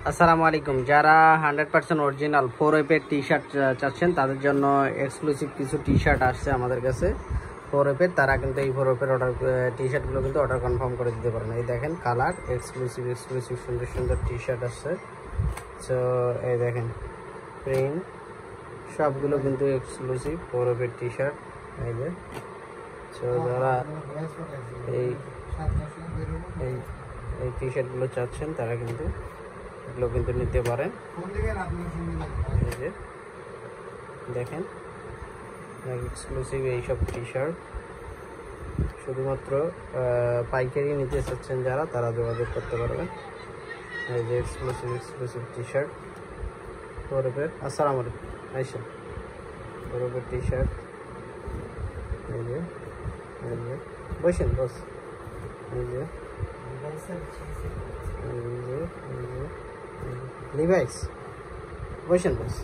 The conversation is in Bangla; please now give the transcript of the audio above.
আসসালামু আলাইকুম। যারা 100% অরিজিনাল 4F টি শার্ট চাচ্ছেন তাদের জন্য এক্সক্লুসিভ কিছু টি শার্ট আসছে আমাদের কাছে 4F। তারা কিন্তু এই 4F অর্ডার টি শার্টগুলো কিন্তু অর্ডার কনফার্ম করে দিতে পারেন। এই দেখেন কালার এক্সক্লুসিভ সুন্দর সুন্দর টি শার্ট আসছে। সো এই দেখেন প্রিন্ট সবগুলো কিন্তু এক্সক্লুসিভ 4F টি শার্ট। এই যে সো যারা এই এই টি শার্টগুলো চাচ্ছেন তারা কিন্তু এগুলো কিন্তু নিতে পারেন। এই যে দেখেন এক্সক্লুসিভ এইসব টি শার্ট শুধুমাত্র পাইকারি নিতে চাচ্ছেন যারা তারা যোগাযোগ করতে পারবেন। এই যে এক্সক্লুসিভ টি শার্ট 4F। আসসালামু আলাইকুম। আইসা 4F টি শার্ট। এই যে বসেন বস। এই যে লিভাইস বসেন বস।